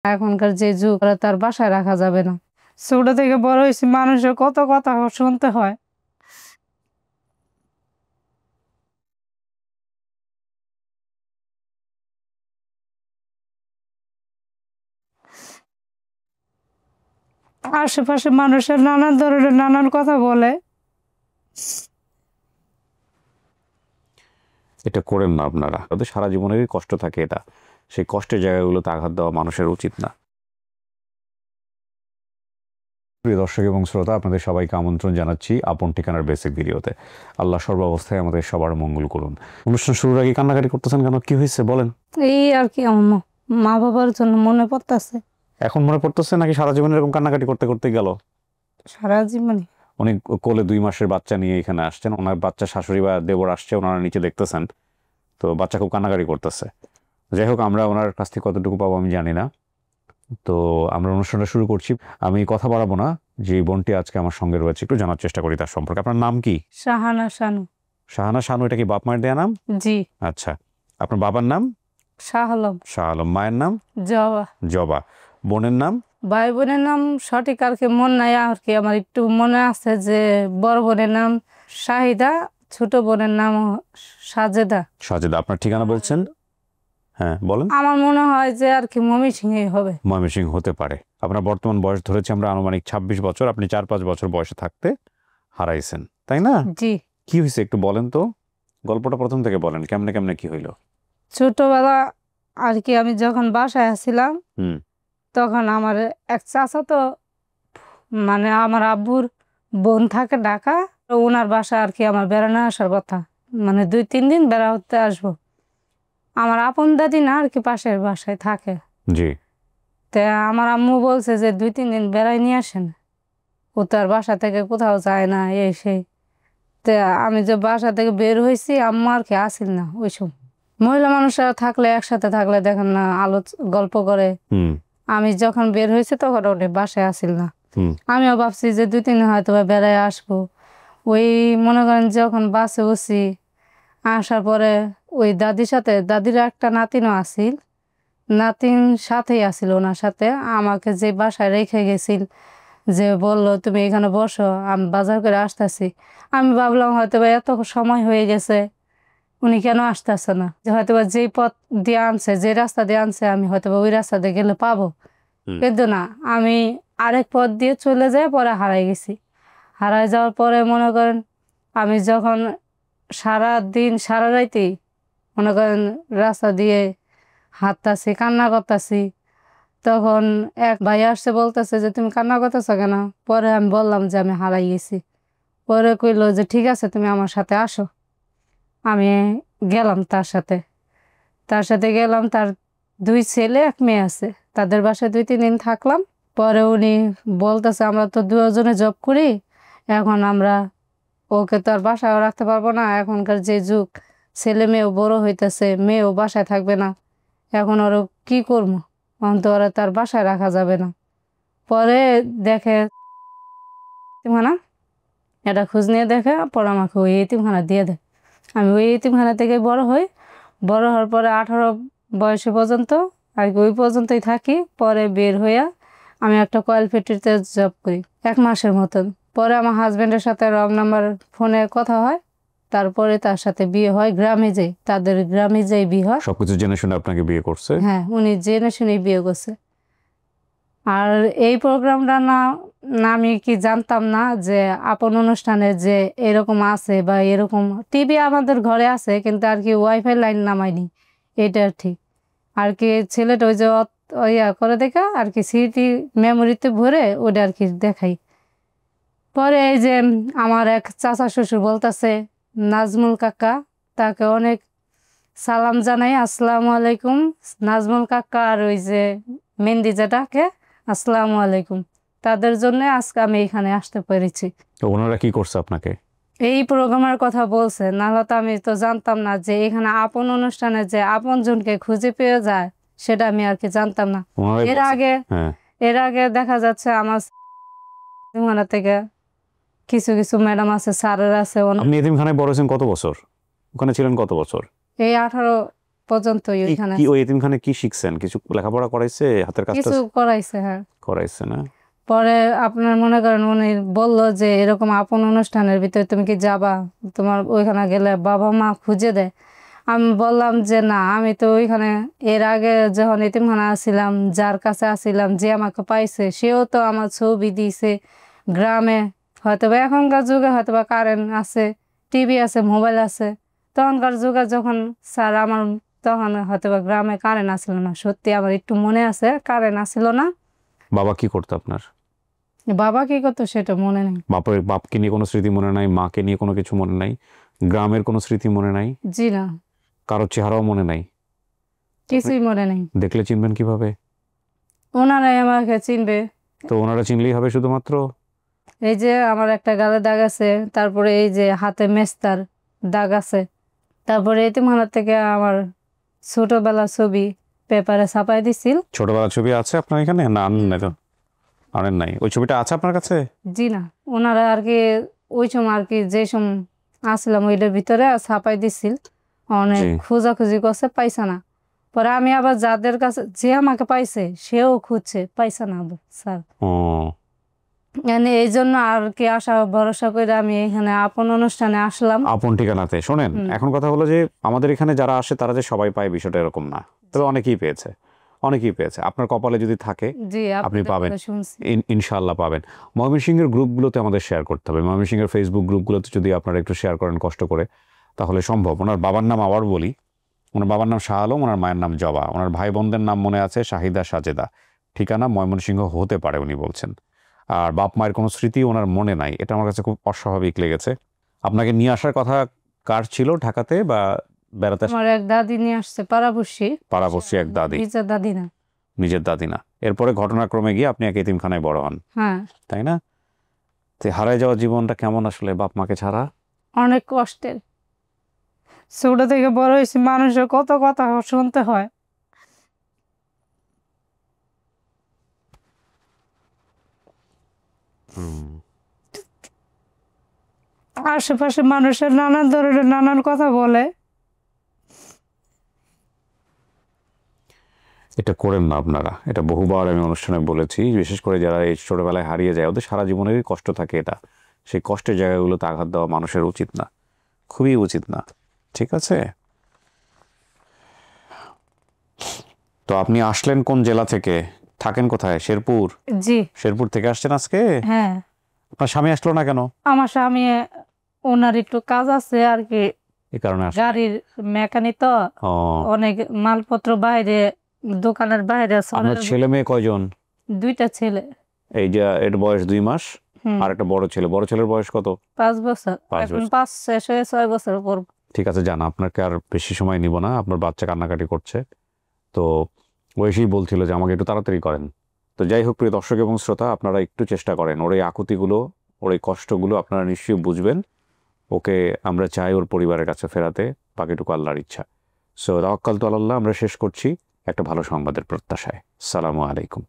এখনকার যে যুগ তার বাসায় রাখা যাবে না। ছোট থেকে বড় হয়েছি, মানুষের কত কথা শুনতে হয়। আশেপাশে মানুষের নানান ধরনের নানান কথা বলে। এটা করেন না আপনারা, তাদের সারা জীবনেরই কষ্ট থাকে, এটা সেই কষ্টের জায়গাগুলোতে আঘাত দেওয়া মানুষের উচিত না। প্রিয় দর্শক এবং শ্রোতা, আপনাদের সবাইকে আমন্ত্রণ জানাচ্ছি আপন ঠিকানার বেসিক ভিডিওতে। আল্লাহ সর্বাবস্থায় আমাদের সবার মঙ্গল করুন। অনুষ্ঠান শুরুর আগে কান্নাকাটি করতেছেন কেন? কি হয়েছে বলেন। এই আর কি, আমার মা বাবার জন্য মনে পড়তেছে। এখন মনে পড়তেছে নাকি সারা জীবন এরকম কান্নাকাটি করতে করতে গেল? সারা জীবনে। উনি কোলে 2 মাসের বাচ্চা নিয়ে এখানে আসছেন, ওনার বাচ্চা শাশুড়ি বা দেবর আসছে, ওনারা নিচে দেখতেছেন, তো বাচ্চা খুব কান্নাকাটি করতেছে। যাই হোক, আমরা ওনার কাছ থেকে কতটুকু পাবো আমি জানি না। তো আমরা অনুষ্ঠানটা শুরু করছি। আমি কথা বাড়াবো না, যে বোনটি আজকে আমার সঙ্গে রয়েছে একটু জানার চেষ্টা করি তার সম্পর্কে। আপনার নাম কি? শাহানা শানু। শাহানা শানু, এটা কি বাপ মায়ের দেয়া নাম? জি। আচ্ছা, আপনার বাবার নাম? শাহ আলম। শাহ আলম। মায়ের নাম? জবা। জবা। বোনের নাম? ভাই বোনের নাম সঠিক আর কি মনে নাই, আর কি আমার একটু মনে আছে যে বড় বোনের নাম শাহিদা, ছোট বোনের নাম সাজেদা। সাজেদা। আপনার ঠিকানা বলছেন? হ্যাঁ বলেন। আমার মনে হয় যে আর কি ময়মনসিংহেই হবে। ময়মনসিংহ হতে পারে। আপনার বর্তমান বয়স ধরেছি আমরা আনুমানিক 26 বছর। আপনি 4-5 বছর বয়সে থাকতে হারাইছেন, তাই না? জি। কি হয়েছে একটু বলেন তো, গল্পটা প্রথম থেকে বলেন, কেমনে কেমনে কি হইলো? ছোটবেলা আর কি আমি যখন বাসায় আসছিলাম, তখন আমার এক চাচা, তো মানে আমার আব্বুর বোন থাকে ঢাকা, ওনার বাসা আর কি আমার বেড়ানো আসার কথা, মানে 2-3 দিন বেড়াতে আসবো। আমার আপন দাদি না আর কি পাশের বাসায় থাকে। জি। তা আমার আম্মু বলছে যে 2-3 দিন বেড়াই নিয়ে আসেন, ও তো আর বাসা থেকে কোথাও যায় না এই সেই। তা আমি যে বাসা থেকে বের হয়েছি, আম্মু আর কি আসিল না ওই সময়। মহিলা মানুষরা থাকলে, একসাথে থাকলে দেখেন না গল্প করে। আমি যখন বের হয়েছি তখন ওটা বাসায় আসিল না। আমিও ভাবছি যে 2-3 দিন হয়তো বেড়ায় আসবো। ওই মনে করেন যখন বাসে উঠছি, আসার পরে ওই দাদির সাথে, দাদির একটা নাতিনও আসিল, নাতিন সাথেই আসিল ওনার সাথে। আমাকে যে বাসায় রেখে গেছিল, যে বললো তুমি এখানে বসো, আমি বাজার করে আসতেছি। আমি ভাবলাম হয়তো বা এত সময় হয়ে গেছে, উনি কেন আসতেছে না, যে হয়তো বা যেই পথ দিয়ে আনছে, যে রাস্তা দিয়ে আনছে, আমি হয়তো বা ওই রাস্তা দিয়ে গেলে পাবো। কিন্তু না, আমি আরেক পথ দিয়ে চলে যাই, পরে হারাই গেছি। হারাই যাওয়ার পরে মনে করেন আমি যখন সারা দিন সারা রাইতেই মনে করেন রাস্তা দিয়ে হাঁটতাছি, কান্না করতেছি, তখন এক ভাই আসছে, বলতেছে যে তুমি কান্না করতেছো কেন? পরে আমি বললাম যে আমি হারাই গেছি। পরে কইলো যে ঠিক আছে, তুমি আমার সাথে আসো। আমি গেলাম তার সাথে। গেলাম, তার 2 ছেলে 1 মেয়ে আছে, তাদের বাসায় 2-3 দিন থাকলাম। পরে উনি বলতেছে আমরা তো 2জনে জব করি, এখন আমরা ওকে তো আর বাসায় রাখতে পারবো না। এখনকার যে যুগ, ছেলে মেয়েও বড় হইতেছে, মেয়েও বাসায় থাকবে না, এখন ওরা কি করবো, এখন তো ওরা তার বাসায় রাখা যাবে না। পরে দেখে এতিমখানা, এটা খোঁজ নিয়ে দেখে, পরে আমাকে ওই এতিমখানা দিয়ে দেয়। আমি ওই এতিমখানা থেকে বড় হই। বড় হওয়ার পরে 18 বয়সে পর্যন্ত আর কি ওই পর্যন্তই থাকি। পরে বের হইয়া আমি একটা কয়েল ফ্যাক্টরিতে জব করি 1 মাসের মতন। পরে আমার হাজব্যান্ডের সাথে রং নাম্বার ফোনে কথা হয়, তারপরে তার সাথে বিয়ে হয়। গ্রামে যাই, তাদের গ্রামে যাই বিয়ে হয়। সবকিছু জেনে শুনে আপনাকে বিয়ে করছে? হ্যাঁ, উনি জেনে শুনে বিয়ে করছে। আর এই প্রোগ্রামটা না, আমি কি জানতাম না যে আপন অনুষ্ঠানে যে এরকম আছে, বা এরকম টিভি আমাদের ঘরে আছে, কিন্তু আর কি ওয়াইফাই লাইন নামাইনি, এটা ঠিক। আর কি ছেলেটা ওই যে ইয়া করে দেখা আর কি স্মৃতি মেমোরিতে ভরে ওটা আর কি দেখাই। পরে এই যে আমার এক চাচা শ্বশুর বলতেছে, নাজমুল কাকা, তাকে অনেক সালাম জানাই, আসসালামু আলাইকুম নাজমুল কাকা। আর ওই যে মেহেন্দি যেটাকে, আসসালামু আলাইকুম। তাদের জন্য আজকে আমি এখানে আসতে পেরেছি। তো ওনারা কি করছে আপনাকে? এই প্রোগ্রামের কথা বলছে, নাহলে তো আমি তো জানতাম না যে এখানে আপন অনুষ্ঠানে যে আপন জনকে খুঁজে পেয়ে যায়, সেটা আমি আর কি জানতাম না। এর আগে দেখা যাচ্ছে আমার থেকে কিছু কিছু ম্যাডাম আছে, স্যারের আছে। আপনি এতিমখানায় বড় হয়েছেন কত বছর? ওখানে ছিলেন কত বছর? এই 18 পর্যন্তই ওইখানে কি ওই এতিমখানে কি শিখছেন? কিছু লেখাপড়া করাইছে, হাতের কাজ কিছু করাইছে। হ্যাঁ, করাইছে না? পরে আপনার মনে করেন উনি বললো যে এরকম আপন অনুষ্ঠানের ভিতরে তুমি কি যাবা, তোমার ওইখানে গেলে বাবা মা খুঁজে দেয়। আমি বললাম যে না, আমি তো ওইখানে এর আগে যখন এতিমখানা আসছিলাম, যার কাছে আসছিলাম, যে আমাকে পাইছে সেও তো আমার ছবি দিয়েছে। গ্রামে হয়তোবা এখনকার যুগে হয়তোবা কারেন্ট আছে, টিভি আছে, মোবাইল আছে। তখনকার যুগে যখন স্যার আমার, তখন হয়তোবা গ্রামে কারেন্ট আসছিল না। সত্যি আমার একটু মনে আছে কারেন্ট আসছিল না। বাবা কি করতো আপনার? বাবা কি করতো সেটা মনে নেই। বাপকে নিয়ে কোনো স্মৃতি মনে নাই? মাকে নিয়ে কোনো কিছু মনে নাই? গ্রামের কোনো স্মৃতি মনে নাই? জি না, কারোর চেহারাও মনে নাই? কিছুই মনে নেই। দেখলে চিনবেন কিভাবে? ওনারাই আমাকে চিনবে। তো ওনারা চিনলেই হবে শুধুমাত্র? এই যে আমার একটা গালে দাগ আছে, তারপরে এই যে হাতে মেস্তার দাগ আছে, তারপরে এতিমখানা থেকে আমার ছোটবেলার ছবি পেপারে ছাপাই দিছিল। ছোটবেলার ছবি আছে আপনার এখানে? না, আনেন নাই তো? আনেন নাই? ওই ছবিটা আছে আপনার কাছে? জি না, ওনারা আর কি ওই সময় আর কি যে সময় আসলাম ওইটার ভিতরে ছাপাই দিছিল। অনেক জি। খোঁজাখুঁজি করছে, পাইছে না। পরে আমি আবার যাদের কাছে, যে আমাকে পাইছে সেও খুঁজছে, পাইছে না স্যার। ও, এই জন্য আর কি আশা ভরসা করে আমি এখানে আপন অনুষ্ঠানে আসলাম। আপন ঠিকানাতে। শোনেন, এখন কথা হলো যে আমাদের এখানে যারা আসে তারা যে সবাই পায় বিষয়টা এরকম না, তবে অনেকেই পেয়েছে, অনেকেই পেয়েছে। আপনার কপালে যদি থাকে জি, আপনি আপনাদের পাবেন, কথা শুনছি। ইনশাআল্লাহ পাবেন। ময়মনসিংহের গ্রুপগুলোতে আমাদের শেয়ার করতে হবে। ময়মনসিংহের ফেসবুক গ্রুপগুলোতে যদি আপনারা একটু শেয়ার করেন কষ্ট করে, তাহলে সম্ভব। ওনার বাবার নাম আবার বলি, ওনার বাবার নাম শাহ আলম, ওনার মায়ের নাম জবা। ওনার ভাই বোনদের নাম মনে আছে শাহিদা, সাজেদা। ঠিকানা ময়মনসিংহ হতে পারে উনি বলছেন। আর বাপ মায়ের কোনো স্মৃতি ওনার মনে নাই, এটা আমার কাছে খুব অস্বাভাবিক লেগেছে। আপনাকে নিয়ে আসার কথা কার ছিল ঢাকাতে বা বেড়াতে? আমার এক দাদি নিয়ে আসছে, পাড়াপড়শি। পাড়াপড়শি এক দাদি, নিজের দাদি না। নিজের দাদি না। এরপরে ঘটনাক্রমে গিয়ে আপনি এক এতিমখানায় বড় হন, হ্যাঁ, তাই না? তো হারায় যাওয়া জীবনটা কেমন আসলে বাপ মাকে ছাড়া? অনেক কষ্টের। ছোট থেকে বড় হয়েছি, মানুষের কত কথা শুনতে হয়। আশেপাশে মানুষের নানান ধরনের নানান কথা বলে। এটা করেন না আপনারা, এটা বহুবার আমি অনুষ্ঠানে বলেছি। বিশেষ করে যারা এই ছোটবেলায় হারিয়ে যায়, ওদের সারা জীবনেরই কষ্ট থাকে এটা। সেই কষ্টের জায়গাগুলোতে আঘাত দেওয়া মানুষের উচিত না, খুবই উচিত না। ঠিক আছে? তো আপনি আসলেন কোন জেলা থেকে? থাকেন কোথায়? শেরপুর? জি। শেরপুর থেকে আসছেন আজকে? হ্যাঁ, আপনার স্বামী আসলো না কেন? আমার স্বামী, ওনার একটু কাজ আছে আর কি, এই কারণে আসলো। গাড়ির মেকানিক তো, ও, অনেক মালপত্র বাইরে, দোকানের বাইরে আপনার ছেলে মেয়ে কয়জন? দুইটা ছেলে। এই যে এর বয়স 2 মাস, আর একটা বড় ছেলে। বড় ছেলের বয়স কত? 5 বছর। 5 এখন বছর। 5 শেষ হয়ে 6 বছর পর। ঠিক আছে, জান, আপনাকে আর বেশি সময় নিব না। আপনার বাচ্চা কান্নাকাটি করছে, তো ও এসেই বলছিল যে আমাকে একটু তাড়াতাড়ি করেন। তো যাই হোক, প্রিয় দর্শক এবং শ্রোতা, আপনারা একটু চেষ্টা করেন। ওর এই আকুতিগুলো, ওর এই কষ্টগুলো আপনারা নিশ্চয়ই বুঝবেন। ওকে আমরা চাই ওর পরিবারের কাছে ফেরাতে, বাকিটুকু আল্লাহর ইচ্ছা। সো তাওয়াক্কালতু আলাল্লাহ আমরা শেষ করছি একটা ভালো সংবাদের প্রত্যাশায়। আসসালামু আলাইকুম।